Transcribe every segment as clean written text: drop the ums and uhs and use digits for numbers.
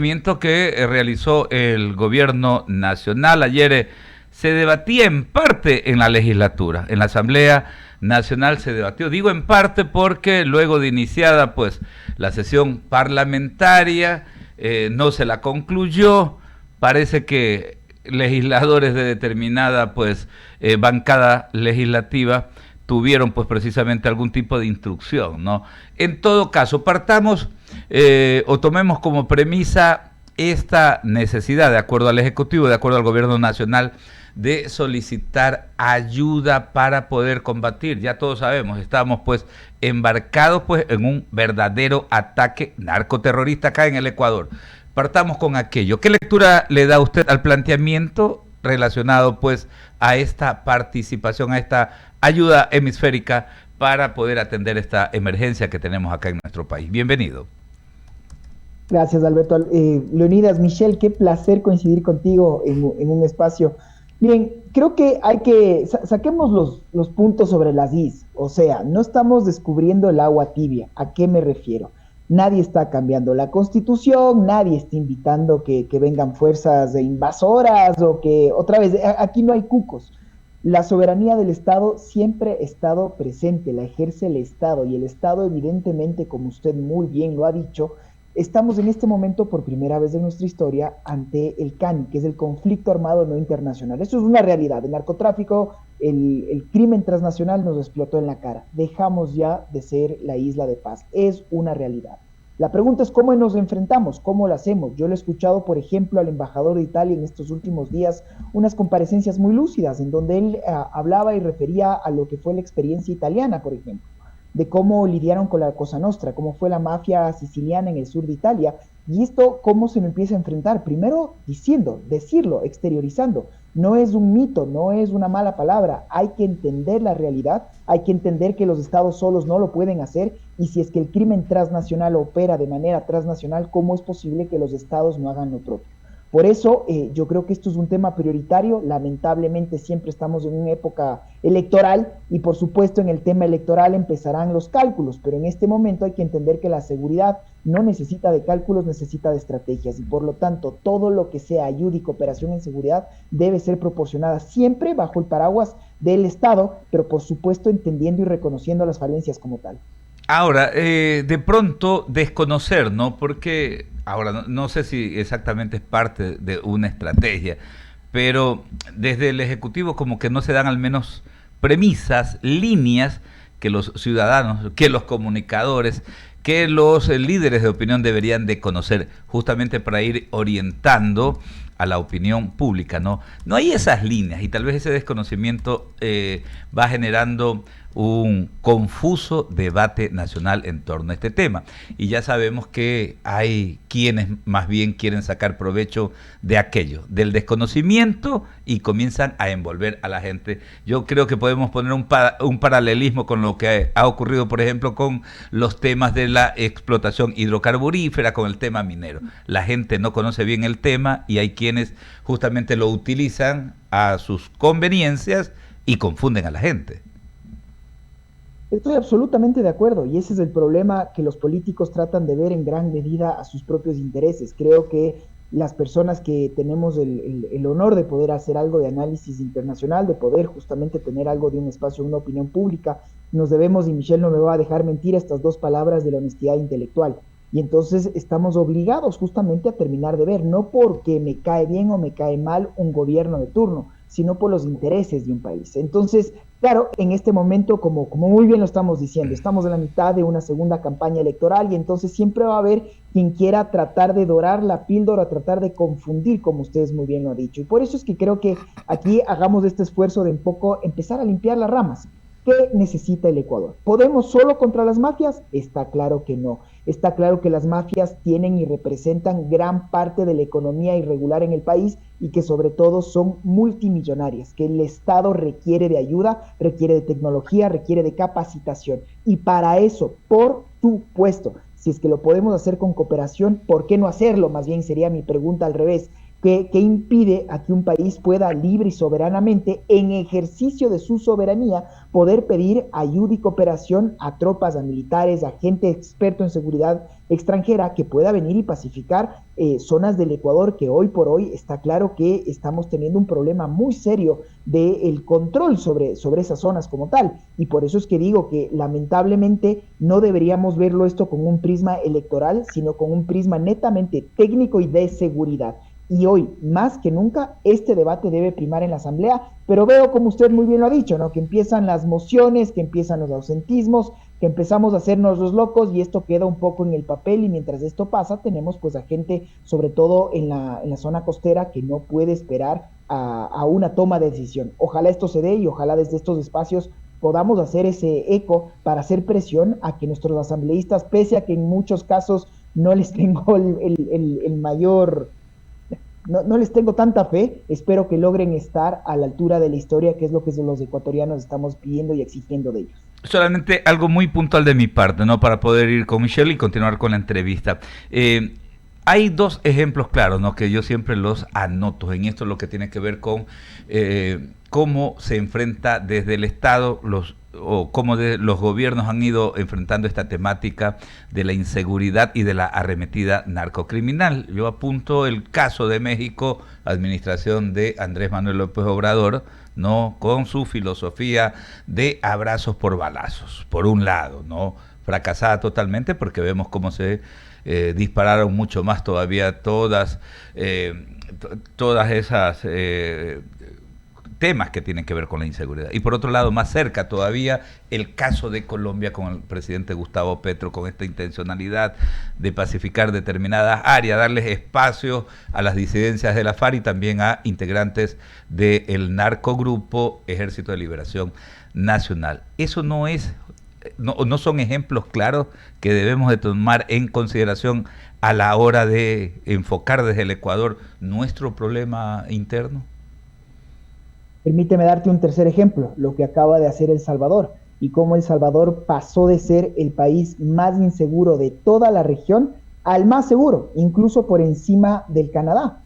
Que realizó el gobierno nacional. Ayer se debatía en parte en la legislatura, en la Asamblea Nacional se debatió. Digo en parte porque luego de iniciada pues la sesión parlamentaria no se la concluyó. Parece que legisladores de determinada pues bancada legislativa tuvieron pues precisamente algún tipo de instrucción, ¿no? En todo caso, partamos o tomemos como premisa esta necesidad, de acuerdo al Ejecutivo, de acuerdo al Gobierno Nacional, de solicitar ayuda para poder combatir. Ya todos sabemos, estamos pues embarcados pues en un verdadero ataque narcoterrorista acá en el Ecuador. Partamos con aquello. ¿Qué lectura le da usted al planteamiento relacionado pues a esta participación, a esta ayuda hemisférica para poder atender esta emergencia que tenemos acá en nuestro país? Bienvenido. Gracias, Alberto. Leonidas, Michelle, qué placer coincidir contigo en un espacio. Miren, creo que hay que, saquemos los puntos sobre las is, o sea, no estamos descubriendo el agua tibia. ¿A qué me refiero? Nadie está cambiando la Constitución, nadie está invitando que vengan fuerzas invasoras o que, otra vez, aquí no hay cucos. La soberanía del Estado siempre ha estado presente, la ejerce el Estado, y el Estado evidentemente, como usted muy bien lo ha dicho, estamos en este momento por primera vez en nuestra historia ante el CANI, que es el conflicto armado no internacional. Eso es una realidad. El narcotráfico, el crimen transnacional nos explotó en la cara. Dejamos ya de ser la isla de paz. Es una realidad. La pregunta es cómo nos enfrentamos, cómo lo hacemos. Yo le he escuchado, por ejemplo, al embajador de Italia en estos últimos días unas comparecencias muy lúcidas en donde él hablaba y refería a lo que fue la experiencia italiana, por ejemplo, de cómo lidiaron con la Cosa Nostra, cómo fue la mafia siciliana en el sur de Italia, y esto cómo se lo empieza a enfrentar. Primero decirlo, exteriorizando. No es un mito, no es una mala palabra, hay que entender la realidad, hay que entender que los estados solos no lo pueden hacer, y si es que el crimen transnacional opera de manera transnacional, ¿cómo es posible que los estados no hagan lo propio? Por eso yo creo que esto es un tema prioritario. Lamentablemente siempre estamos en una época electoral y por supuesto en el tema electoral empezarán los cálculos, pero en este momento hay que entender que la seguridad no necesita de cálculos, necesita de estrategias, y por lo tanto todo lo que sea ayuda y cooperación en seguridad debe ser proporcionada siempre bajo el paraguas del Estado, pero por supuesto entendiendo y reconociendo las falencias como tal. Ahora, de pronto desconocer, ¿no? Porque ahora no sé si exactamente es parte de una estrategia, pero desde el Ejecutivo como que no se dan al menos premisas, líneas que los ciudadanos, que los comunicadores, que los líderes de opinión deberían de conocer justamente para ir orientando a la opinión pública, ¿no? No hay esas líneas y tal vez ese desconocimiento va generando un confuso debate nacional en torno a este tema. Y ya sabemos que hay quienes más bien quieren sacar provecho de aquello, del desconocimiento, y comienzan a envolver a la gente. Yo creo que podemos poner un paralelismo con lo que ha ocurrido, por ejemplo, con los temas de la explotación hidrocarburífera, con el tema minero. La gente no conoce bien el tema y hay quienes justamente lo utilizan a sus conveniencias y confunden a la gente. Estoy absolutamente de acuerdo, y ese es el problema, que los políticos tratan de ver en gran medida a sus propios intereses. Creo que las personas que tenemos el honor de poder hacer algo de análisis internacional, de poder justamente tener algo de un espacio, una opinión pública, nos debemos, y Michelle no me va a dejar mentir, estas dos palabras de la honestidad intelectual. Y entonces estamos obligados justamente a terminar de ver, no porque me cae bien o me cae mal un gobierno de turno, sino por los intereses de un país. Entonces, claro, en este momento, como muy bien lo estamos diciendo, estamos en la mitad de una segunda campaña electoral, y entonces siempre va a haber quien quiera tratar de dorar la píldora, tratar de confundir, como ustedes muy bien lo han dicho. Y por eso es que creo que aquí hagamos este esfuerzo de un poco empezar a limpiar las ramas. ¿Qué necesita el Ecuador? ¿Podemos solo contra las mafias? Está claro que no. Está claro que las mafias tienen y representan gran parte de la economía irregular en el país, y que sobre todo son multimillonarias, que el Estado requiere de ayuda, requiere de tecnología, requiere de capacitación. Y para eso, por supuesto, si es que lo podemos hacer con cooperación, ¿por qué no hacerlo? Más bien sería mi pregunta al revés. que impide a que un país pueda libre y soberanamente, en ejercicio de su soberanía, poder pedir ayuda y cooperación a tropas, a militares, a gente experto en seguridad extranjera que pueda venir y pacificar zonas del Ecuador, que hoy por hoy está claro que estamos teniendo un problema muy serio del control sobre esas zonas como tal. Y por eso es que digo que lamentablemente no deberíamos verlo esto con un prisma electoral, sino con un prisma netamente técnico y de seguridad. Y hoy, más que nunca, este debate debe primar en la Asamblea, pero veo, como usted muy bien lo ha dicho, ¿no? Que empiezan las mociones, que empiezan los ausentismos, que empezamos a hacernos los locos y esto queda un poco en el papel, y mientras esto pasa tenemos pues a gente, sobre todo en la zona costera, que no puede esperar a una toma de decisión. Ojalá esto se dé y ojalá desde estos espacios podamos hacer ese eco para hacer presión a que nuestros asambleístas, pese a que en muchos casos no les tengo el mayor... No les tengo tanta fe, espero que logren estar a la altura de la historia, que es lo que los ecuatorianos estamos pidiendo y exigiendo de ellos. Solamente algo muy puntual de mi parte, ¿no? Para poder ir con Michelle y continuar con la entrevista. Hay dos ejemplos claros, ¿no? Que yo siempre los anoto en esto, lo que tiene que ver con cómo se enfrenta desde el Estado o cómo los gobiernos han ido enfrentando esta temática de la inseguridad y de la arremetida narcocriminal. Yo apunto el caso de México, administración de Andrés Manuel López Obrador, ¿no? Con su filosofía de abrazos por balazos, por un lado, ¿no? Fracasada totalmente porque vemos cómo se dispararon mucho más todavía todas esas temas que tienen que ver con la inseguridad. Y por otro lado, más cerca todavía, el caso de Colombia con el presidente Gustavo Petro, con esta intencionalidad de pacificar determinadas áreas, darles espacio a las disidencias de la FARC y también a integrantes del narcogrupo Ejército de Liberación Nacional. Eso no son ejemplos claros que debemos de tomar en consideración a la hora de enfocar desde el Ecuador nuestro problema interno. Permíteme darte un tercer ejemplo, lo que acaba de hacer El Salvador y cómo El Salvador pasó de ser el país más inseguro de toda la región al más seguro, incluso por encima del Canadá,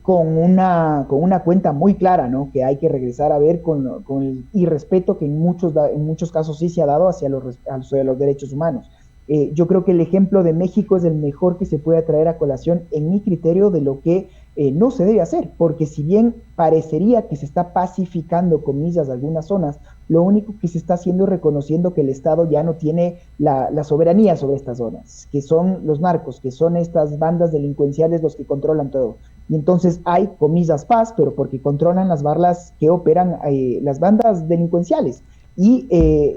con una cuenta muy clara, ¿no? Que hay que regresar a ver con el irrespeto que en muchos casos sí se ha dado hacia los derechos humanos. Yo creo que el ejemplo de México es el mejor que se puede traer a colación en mi criterio de lo que no se debe hacer, porque si bien parecería que se está pacificando, comillas, algunas zonas, lo único que se está haciendo es reconociendo que el Estado ya no tiene la soberanía sobre estas zonas, que son los narcos, que son estas bandas delincuenciales los que controlan todo. Y entonces hay, comillas, paz, pero porque controlan las barras que operan las bandas delincuenciales. Y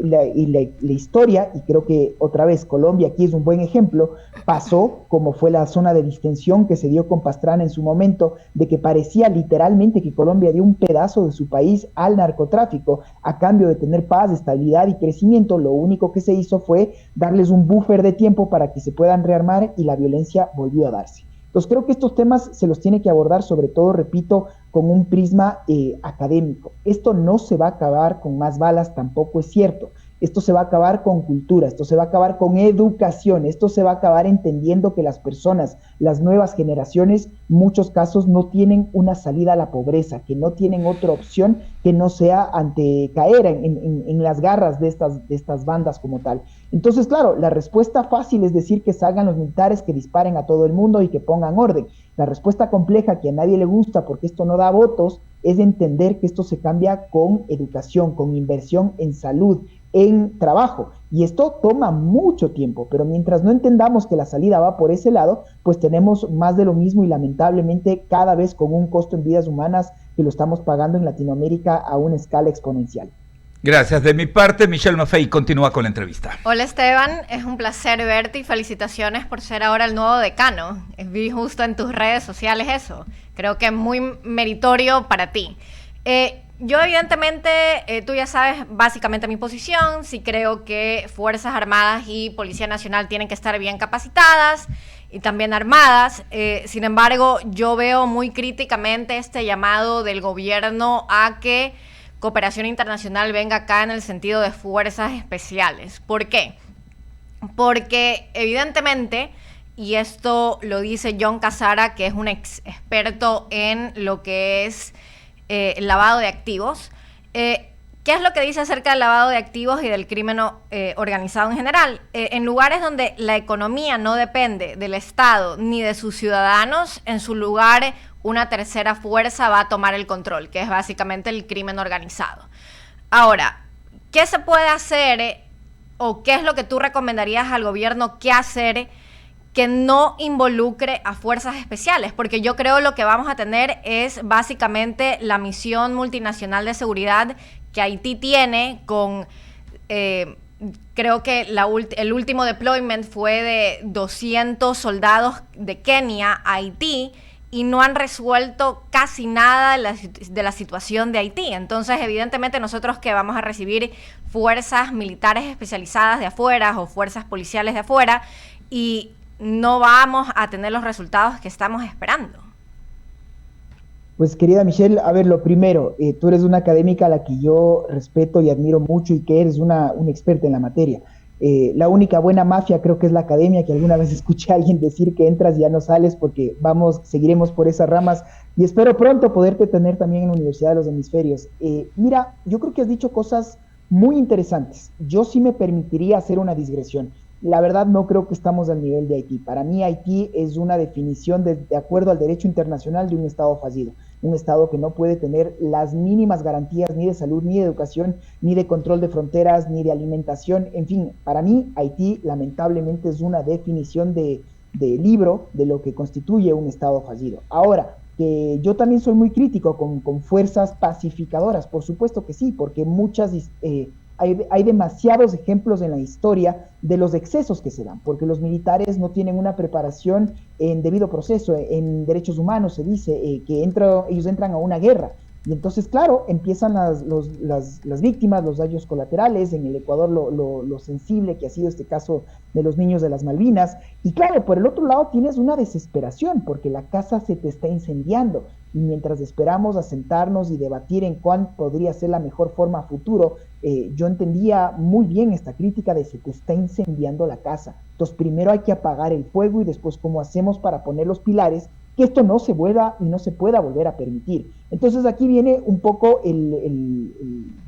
la historia, y creo que otra vez Colombia aquí es un buen ejemplo, pasó como fue la zona de distensión que se dio con Pastrana en su momento, de que parecía literalmente que Colombia dio un pedazo de su país al narcotráfico a cambio de tener paz, estabilidad y crecimiento. Lo único que se hizo fue darles un buffer de tiempo para que se puedan rearmar y la violencia volvió a darse. Entonces creo que estos temas se los tiene que abordar, sobre todo, repito, con un prisma académico. Esto no se va a acabar con más balas, tampoco es cierto. Esto se va a acabar con cultura, esto se va a acabar con educación, esto se va a acabar entendiendo que las personas, las nuevas generaciones, en muchos casos no tienen una salida a la pobreza, que no tienen otra opción que no sea ante caer en las garras de estas bandas como tal. Entonces, claro, la respuesta fácil es decir que salgan los militares, que disparen a todo el mundo y que pongan orden. La respuesta compleja, que a nadie le gusta porque esto no da votos, es entender que esto se cambia con educación, con inversión en salud, en trabajo, y esto toma mucho tiempo, pero mientras no entendamos que la salida va por ese lado, pues tenemos más de lo mismo y lamentablemente cada vez con un costo en vidas humanas que lo estamos pagando en Latinoamérica a una escala exponencial. Gracias. De mi parte, Michelle Maffei continúa con la entrevista. Hola Esteban, es un placer verte y felicitaciones por ser ahora el nuevo decano. Vi justo en tus redes sociales eso. Creo que es muy meritorio para ti. Yo evidentemente, tú ya sabes básicamente mi posición. Sí creo que Fuerzas Armadas y Policía Nacional tienen que estar bien capacitadas y también armadas. Sin embargo, yo veo muy críticamente este llamado del gobierno a que cooperación internacional venga acá en el sentido de fuerzas especiales. ¿Por qué? Porque evidentemente, y esto lo dice John Casara, que es un experto en lo que es el lavado de activos. ¿Qué es lo que dice acerca del lavado de activos y del crimen organizado en general? En lugares donde la economía no depende del Estado ni de sus ciudadanos, en su lugar una tercera fuerza va a tomar el control, que es básicamente el crimen organizado. Ahora, ¿qué se puede hacer o qué es lo que tú recomendarías al gobierno que hacer que no involucre a fuerzas especiales? Porque yo creo lo que vamos a tener es básicamente la misión multinacional de seguridad que Haití tiene con, creo que el último deployment fue de 200 soldados de Kenia a Haití, y no han resuelto casi nada de la situación de Haití. Entonces, evidentemente, nosotros que vamos a recibir fuerzas militares especializadas de afuera o fuerzas policiales de afuera, y no vamos a tener los resultados que estamos esperando. Pues querida Michelle, a ver, lo primero, tú eres una académica a la que yo respeto y admiro mucho y que eres una experta en la materia. La única buena mafia creo que es la academia, que alguna vez escuché a alguien decir que entras y ya no sales porque seguiremos por esas ramas, y espero pronto poderte tener también en la Universidad de los Hemisferios. Mira, yo creo que has dicho cosas muy interesantes. Yo sí me permitiría hacer una digresión. La verdad no creo que estamos al nivel de Haití. Para mí Haití es una definición de acuerdo al derecho internacional de un Estado fallido. Un Estado que no puede tener las mínimas garantías ni de salud, ni de educación, ni de control de fronteras, ni de alimentación. En fin, para mí Haití lamentablemente es una definición de libro de lo que constituye un Estado fallido. Ahora, que yo también soy muy crítico con fuerzas pacificadoras, por supuesto que sí, porque hay demasiados ejemplos en la historia de los excesos que se dan, porque los militares no tienen una preparación en debido proceso. En derechos humanos se dice que ellos entran a una guerra, y entonces, claro, empiezan las víctimas, los daños colaterales. En el Ecuador lo sensible que ha sido este caso de los niños de las Malvinas. Y claro, por el otro lado tienes una desesperación, porque la casa se te está incendiando. Y mientras esperamos a sentarnos y debatir en cuál podría ser la mejor forma a futuro, yo entendía muy bien esta crítica de se te está incendiando la casa. Entonces primero hay que apagar el fuego y después cómo hacemos para poner los pilares que esto no se vuelva y no se pueda volver a permitir. Entonces aquí viene un poco el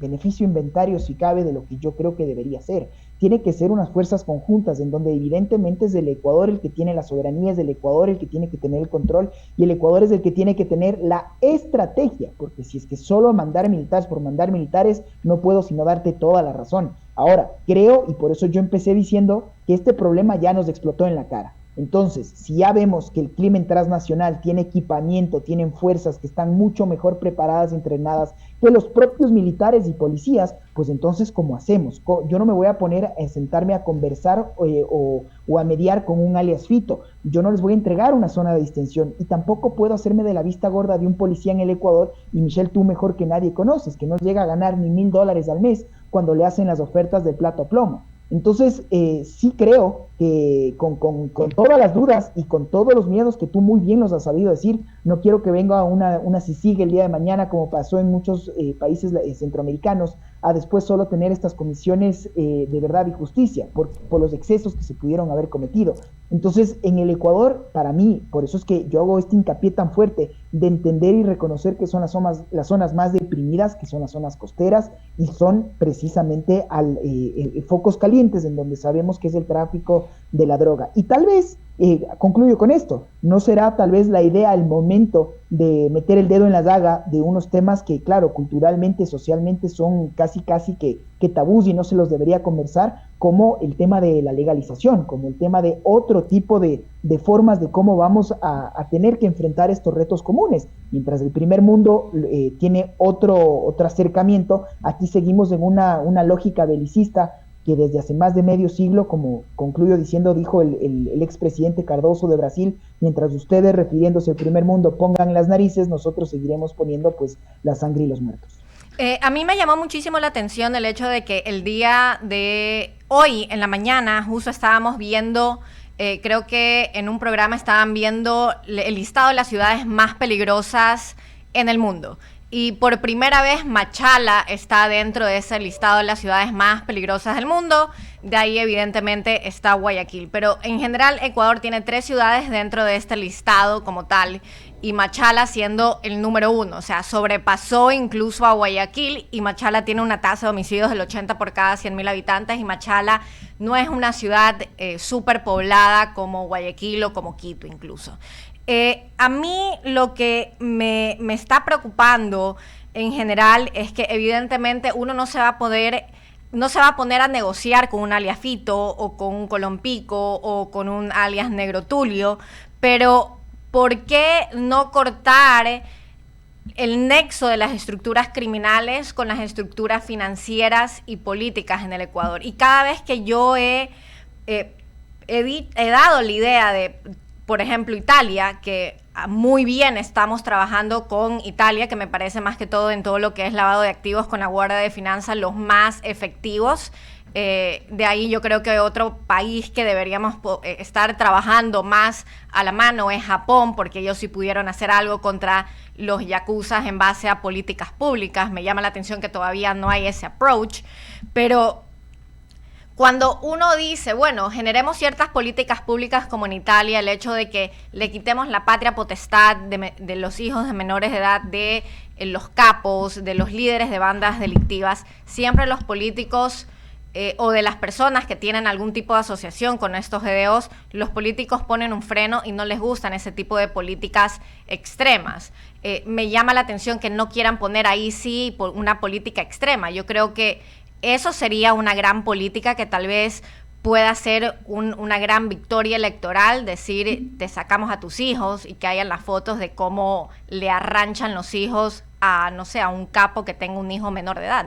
beneficio inventario, si cabe, de lo que yo creo que debería ser. Tiene que ser unas fuerzas conjuntas en donde evidentemente es el Ecuador el que tiene la soberanía, es el Ecuador el que tiene que tener el control, y el Ecuador es el que tiene que tener la estrategia, porque si es que solo mandar militares por mandar militares, no puedo sino darte toda la razón. Ahora, creo, y por eso yo empecé diciendo que este problema ya nos explotó en la cara. Entonces, si ya vemos que el crimen transnacional tiene equipamiento, tienen fuerzas que están mucho mejor preparadas y entrenadas que los propios militares y policías, pues entonces, ¿cómo hacemos? Yo no me voy a poner a sentarme a conversar o a mediar con un alias Fito. Yo no les voy a entregar una zona de distensión, y tampoco puedo hacerme de la vista gorda de un policía en el Ecuador, y Michelle, tú mejor que nadie conoces, que no llega a ganar ni $1,000 al mes cuando le hacen las ofertas de plato a plomo. Entonces, sí creo que con todas las dudas y con todos los miedos que tú muy bien los has sabido decir, no quiero que venga una CICIG el día de mañana, como pasó en muchos países centroamericanos, a después solo tener estas comisiones de verdad y justicia por los excesos que se pudieron haber cometido. Entonces, en el Ecuador, para mí, por eso es que yo hago este hincapié tan fuerte de entender y reconocer que son las zonas más deprimidas, que son las zonas costeras, y son precisamente focos calientes en donde sabemos que es el tráfico de la droga. Y tal vez, concluyo con esto, no será tal vez la idea, el momento de meter el dedo en la llaga de unos temas que, claro, culturalmente, socialmente son casi que tabús y no se los debería conversar, como el tema de la legalización, como el tema de otro tipo de formas de cómo vamos a tener que enfrentar estos retos comunes. Mientras el primer mundo tiene otro acercamiento, aquí seguimos en una lógica belicista que desde hace más de medio siglo, como concluyo diciendo, dijo el expresidente Cardoso de Brasil, mientras ustedes, refiriéndose al primer mundo, pongan las narices, nosotros seguiremos poniendo pues la sangre y los muertos. A mí me llamó muchísimo la atención el hecho de que el día de hoy, en la mañana, justo estábamos viendo, creo que en un programa estaban viendo el listado de las ciudades más peligrosas en el mundo. Y por primera vez Machala está dentro de ese listado de las ciudades más peligrosas del mundo. De ahí evidentemente está Guayaquil. Pero en general Ecuador tiene 3 ciudades dentro de este listado como tal. Y Machala siendo el número 1. O sea, sobrepasó incluso a Guayaquil. Y Machala tiene una tasa de homicidios del 80 por cada 100.000 habitantes. Y Machala no es una ciudad súper poblada como Guayaquil o como Quito incluso. A mí lo que me está preocupando en general es que evidentemente uno no se va a poner a negociar con un alias Fito o con un Colompico o con un alias Negro Tulio, pero ¿por qué no cortar el nexo de las estructuras criminales con las estructuras financieras y políticas en el Ecuador? Y cada vez que yo he dado la idea de, por ejemplo, Italia, que muy bien estamos trabajando con Italia, que me parece más que todo en todo lo que es lavado de activos con la Guardia de Finanzas los más efectivos. De ahí yo creo que otro país que deberíamos estar trabajando más a la mano es Japón, porque ellos sí pudieron hacer algo contra los yakuzas en base a políticas públicas. Me llama la atención que todavía no hay ese approach, pero cuando uno dice, bueno, generemos ciertas políticas públicas como en Italia, el hecho de que le quitemos la patria potestad de los hijos de menores de edad, de los capos, de los líderes de bandas delictivas, siempre los políticos o de las personas que tienen algún tipo de asociación con estos GDOs, los políticos ponen un freno y no les gustan ese tipo de políticas extremas. Me llama la atención que no quieran poner ahí sí una política extrema. Yo creo que eso sería una gran política que tal vez pueda ser una gran victoria electoral, decir, te sacamos a tus hijos y que hayan las fotos de cómo le arranchan los hijos a, no sé, a un capo que tenga un hijo menor de edad.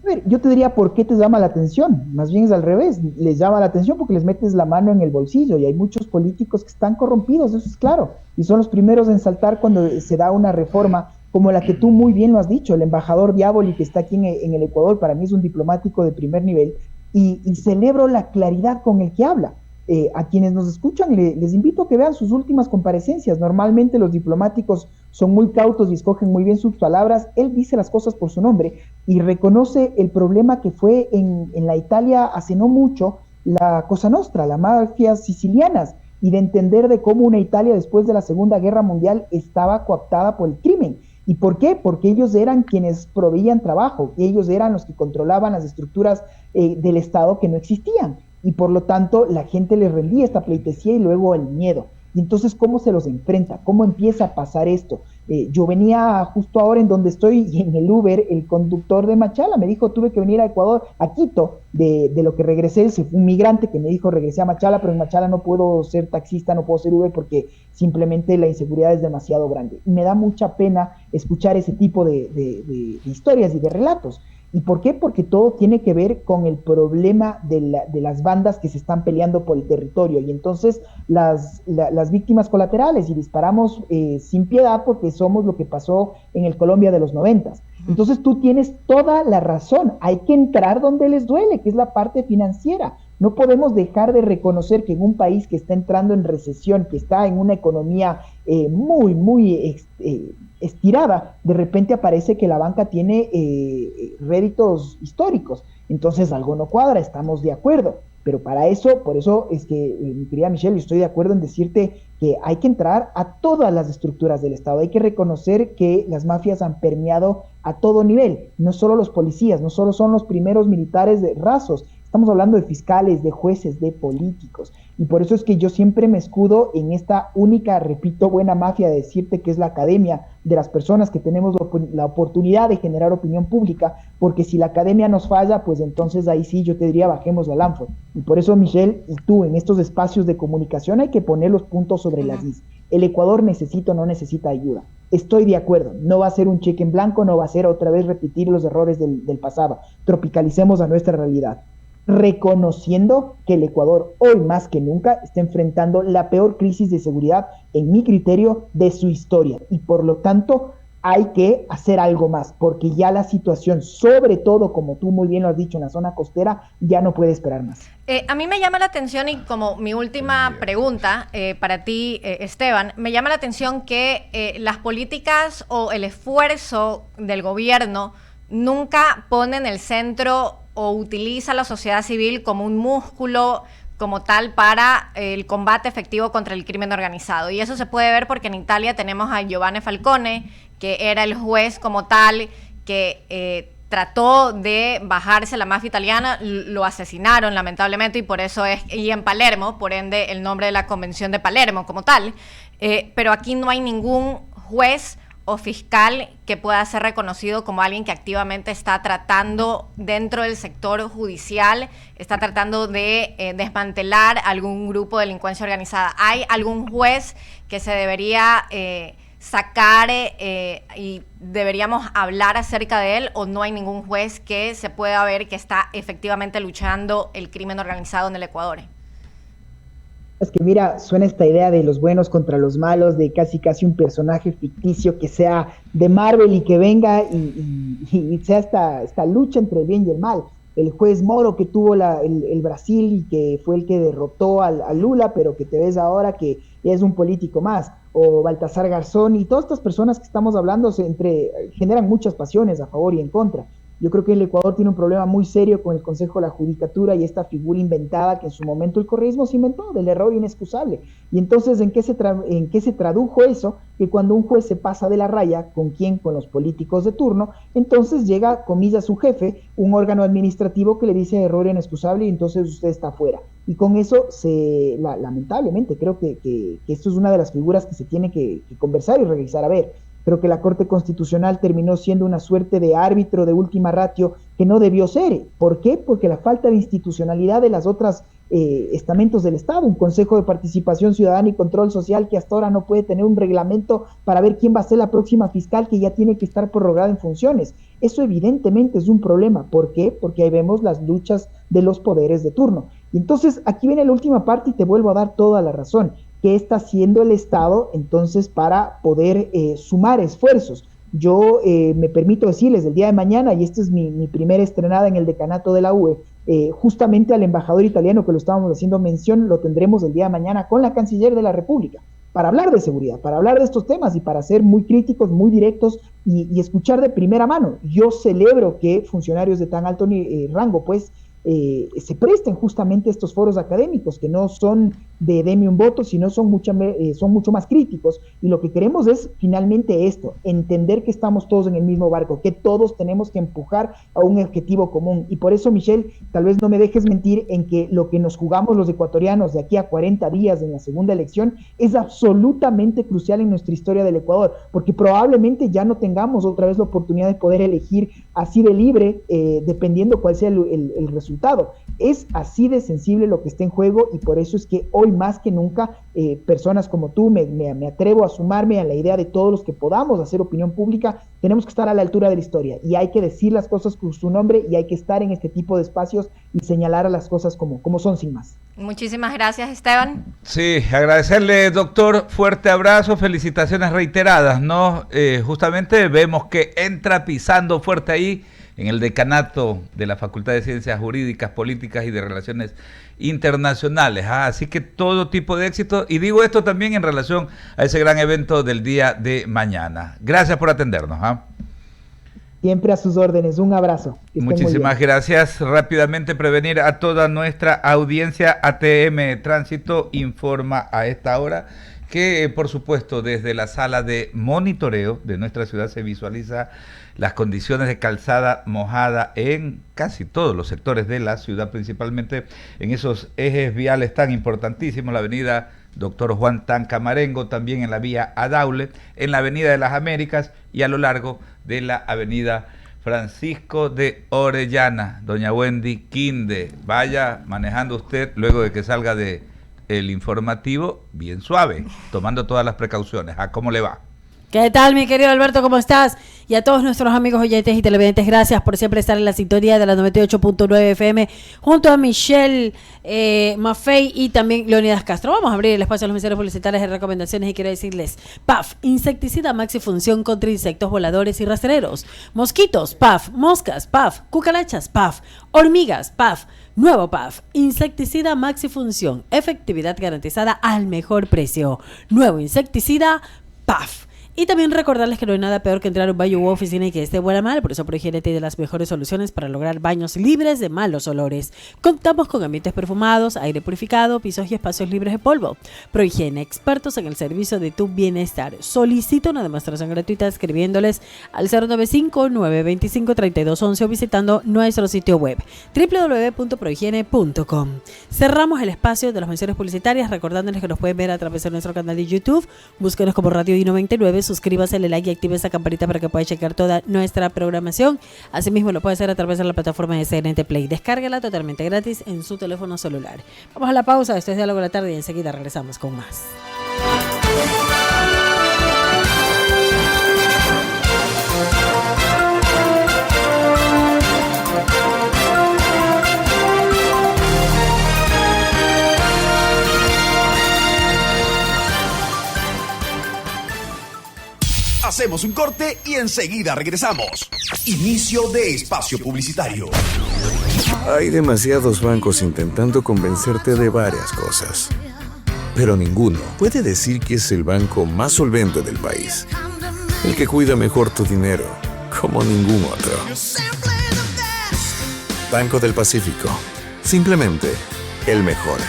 A ver, yo te diría, ¿por qué te llama la atención? Más bien es al revés, les llama la atención porque les metes la mano en el bolsillo y hay muchos políticos que están corrompidos, eso es claro, y son los primeros en saltar cuando se da una reforma como la que tú muy bien lo has dicho. El embajador Diaboli, que está aquí en el Ecuador, para mí es un diplomático de primer nivel, y celebro la claridad con el que habla. A quienes nos escuchan, les invito a que vean sus últimas comparecencias. Normalmente los diplomáticos son muy cautos y escogen muy bien sus palabras. Él dice las cosas por su nombre y reconoce el problema que fue en la Italia hace no mucho, la Cosa Nostra, las mafias sicilianas, y de entender de cómo una Italia después de la Segunda Guerra Mundial estaba cooptada por el crimen. ¿Y por qué? Porque ellos eran quienes proveían trabajo, ellos eran los que controlaban las estructuras del Estado que no existían, y por lo tanto la gente les rendía esta pleitesía y luego el miedo. Y entonces, ¿cómo se los enfrenta? ¿Cómo empieza a pasar esto? Yo venía justo ahora en donde estoy, y en el Uber, el conductor de Machala me dijo, tuve que venir a Ecuador, a Quito, de lo que regresé. Se fue un migrante que me dijo, regresé a Machala, pero en Machala no puedo ser taxista, no puedo ser Uber, porque simplemente la inseguridad es demasiado grande. Y me da mucha pena escuchar ese tipo de historias y de relatos. ¿Y por qué? Porque todo tiene que ver con el problema de las bandas que se están peleando por el territorio, y entonces las víctimas colaterales, y disparamos sin piedad, porque somos lo que pasó en el Colombia de los 90. Entonces tú tienes toda la razón, hay que entrar donde les duele, que es la parte financiera. No podemos dejar de reconocer que en un país que está entrando en recesión, que está en una economía muy estirada, de repente aparece que la banca tiene réditos históricos. Entonces algo no cuadra, estamos de acuerdo. Pero para eso, por eso es que, mi querida Michelle, estoy de acuerdo en decirte que hay que entrar a todas las estructuras del Estado. Hay que reconocer que las mafias han permeado a todo nivel, no solo los policías, no solo son los primeros militares rasos. Estamos hablando de fiscales, de jueces, de políticos. Y por eso es que yo siempre me escudo en esta única, repito, buena mafia de decirte que es la academia, de las personas que tenemos la oportunidad de generar opinión pública, porque si la academia nos falla, pues entonces ahí sí yo te diría bajemos la lámpara. Y por eso, Michelle, y tú, en estos espacios de comunicación hay que poner los puntos sobre las is. El Ecuador necesita o no necesita ayuda. Estoy de acuerdo, no va a ser un cheque en blanco, no va a ser otra vez repetir los errores del pasado. Tropicalicemos a nuestra realidad, reconociendo que el Ecuador hoy más que nunca está enfrentando la peor crisis de seguridad, en mi criterio, de su historia, y por lo tanto hay que hacer algo más, porque ya la situación, sobre todo, como tú muy bien lo has dicho, en la zona costera, ya no puede esperar más. A mí me llama la atención, y como mi última pregunta para ti, Esteban, me llama la atención que las políticas o el esfuerzo del gobierno nunca pone en el centro o utiliza a la sociedad civil como un músculo como tal para el combate efectivo contra el crimen organizado. Y eso se puede ver porque en Italia tenemos a Giovanni Falcone, que era el juez como tal, que trató de bajarse la mafia italiana, lo asesinaron lamentablemente, y por eso y en Palermo, por ende el nombre de la Convención de Palermo como tal, pero aquí no hay ningún juez o fiscal que pueda ser reconocido como alguien que activamente está tratando dentro del sector judicial, está tratando de desmantelar algún grupo de delincuencia organizada. ¿Hay algún juez que se debería sacar y deberíamos hablar acerca de él, o no hay ningún juez que se pueda ver que está efectivamente luchando el crimen organizado en el Ecuador? Es que mira, suena esta idea de los buenos contra los malos, de casi un personaje ficticio que sea de Marvel y que venga y sea esta lucha entre el bien y el mal. El juez Moro que tuvo el Brasil y que fue el que derrotó a Lula, pero que te ves ahora que es un político más, o Baltasar Garzón, y todas estas personas que estamos hablando generan muchas pasiones a favor y en contra. Yo creo que el Ecuador tiene un problema muy serio con el Consejo de la Judicatura y esta figura inventada que en su momento el correísmo se inventó, del error inexcusable. Y entonces, ¿en qué se tradujo eso? Que cuando un juez se pasa de la raya, ¿con quién? Con los políticos de turno, entonces llega, comillas, su jefe, un órgano administrativo que le dice error inexcusable y entonces usted está fuera. Y con eso, lamentablemente, creo que esto es una de las figuras que se tiene que conversar y revisar a ver. Creo que la Corte Constitucional terminó siendo una suerte de árbitro de última ratio que no debió ser. ¿Por qué? Porque la falta de institucionalidad de las otras estamentos del Estado, un Consejo de Participación Ciudadana y Control Social que hasta ahora no puede tener un reglamento para ver quién va a ser la próxima fiscal, que ya tiene que estar prorrogada en funciones. Eso evidentemente es un problema. ¿Por qué? Porque ahí vemos las luchas de los poderes de turno. Y entonces aquí viene la última parte y te vuelvo a dar toda la razón. ¿Qué está haciendo el Estado entonces para poder sumar esfuerzos? Yo me permito decirles, el día de mañana, y esta es mi primera estrenada en el decanato de la UE, justamente al embajador italiano que lo estábamos haciendo mención, lo tendremos el día de mañana con la canciller de la República, para hablar de seguridad, para hablar de estos temas y para ser muy críticos, muy directos y escuchar de primera mano. Yo celebro que funcionarios de tan alto rango, pues, se presten justamente estos foros académicos que no son de deme un voto, sino son mucho más críticos, y lo que queremos es finalmente esto, entender que estamos todos en el mismo barco, que todos tenemos que empujar a un objetivo común. Y por eso, Michelle, tal vez no me dejes mentir en que lo que nos jugamos los ecuatorianos de aquí a 40 días en la segunda elección es absolutamente crucial en nuestra historia del Ecuador, porque probablemente ya no tengamos otra vez la oportunidad de poder elegir así de libre, dependiendo cuál sea el resultado. Es así de sensible lo que está en juego, y por eso es que hoy más que nunca personas como tú, me atrevo a sumarme a la idea de todos los que podamos hacer opinión pública, tenemos que estar a la altura de la historia y hay que decir las cosas con su nombre y hay que estar en este tipo de espacios y señalar a las cosas como son, sin más. Muchísimas gracias, Esteban. Sí, agradecerle, doctor, fuerte abrazo, felicitaciones reiteradas, ¿no? Justamente vemos que entra pisando fuerte ahí en el decanato de la Facultad de Ciencias Jurídicas, Políticas y de Relaciones Internacionales. Así que todo tipo de éxito, y digo esto también en relación a ese gran evento del día de mañana. Gracias por atendernos. Siempre a sus órdenes, un abrazo. Muchísimas gracias. Rápidamente prevenir a toda nuestra audiencia. ATM Tránsito informa a esta hora que, por supuesto, desde la sala de monitoreo de nuestra ciudad se visualiza las condiciones de calzada mojada en casi todos los sectores de la ciudad, principalmente en esos ejes viales tan importantísimos, la avenida Doctor Juan Tancamarengo, también en la vía Adaule, en la avenida de las Américas y a lo largo de la avenida Francisco de Orellana. Doña Wendy Quinde, vaya manejando usted luego de que salga de el informativo bien suave, tomando todas las precauciones. ¿Cómo le va? ¿Qué tal, mi querido Alberto? ¿Cómo estás? Y a todos nuestros amigos oyentes y televidentes, gracias por siempre estar en la sintonía de la 98.9 FM junto a Michelle Maffei y también Leonidas Castro. Vamos a abrir el espacio a los mensajeros publicitarios de recomendaciones y quiero decirles: PAF, insecticida maxifunción contra insectos voladores y rastreros, mosquitos, PAF, moscas, PAF, cucarachas, PAF, hormigas, PAF. Nuevo PAF, insecticida maxifunción, efectividad garantizada al mejor precio. Nuevo insecticida PAF. Y también recordarles que no hay nada peor que entrar a un baño u oficina y que esté huela mal. Por eso Prohigiene tiene las mejores soluciones para lograr baños libres de malos olores. Contamos con ambientes perfumados, aire purificado, pisos y espacios libres de polvo. Prohigiene, expertos en el servicio de tu bienestar. Solicita una demostración gratuita escribiéndoles al 095-925-3211 o visitando nuestro sitio web www.prohigiene.com. Cerramos el espacio de las menciones publicitarias recordándoles que nos pueden ver a través de nuestro canal de YouTube. Búsquenos como Radio I99. Suscríbase, le like y active esa campanita para que pueda checar toda nuestra programación. Asimismo lo puede hacer a través de la plataforma de CNT Play. Descárgala totalmente gratis en su teléfono celular. Vamos a la pausa, esto es Diálogo de la Tarde y enseguida regresamos con más. Hacemos un corte y enseguida regresamos. Inicio de espacio publicitario. Hay demasiados bancos intentando convencerte de varias cosas, pero ninguno puede decir que es el banco más solvente del país, el que cuida mejor tu dinero, como ningún otro. Banco del Pacífico, simplemente el mejor.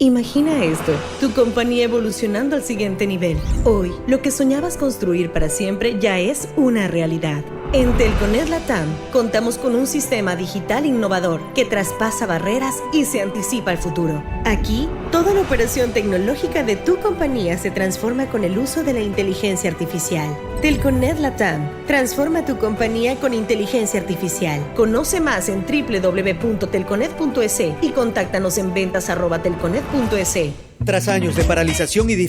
Imagina esto, tu compañía evolucionando al siguiente nivel. Hoy, lo que soñabas construir para siempre ya es una realidad. En Telconet Latam, contamos con un sistema digital innovador que traspasa barreras y se anticipa al futuro. Aquí, toda la operación tecnológica de tu compañía se transforma con el uso de la inteligencia artificial. Telconet Latam, transforma tu compañía con inteligencia artificial. Conoce más en www.telconet.es y contáctanos en ventas@telconet.es. Tras años de paralización y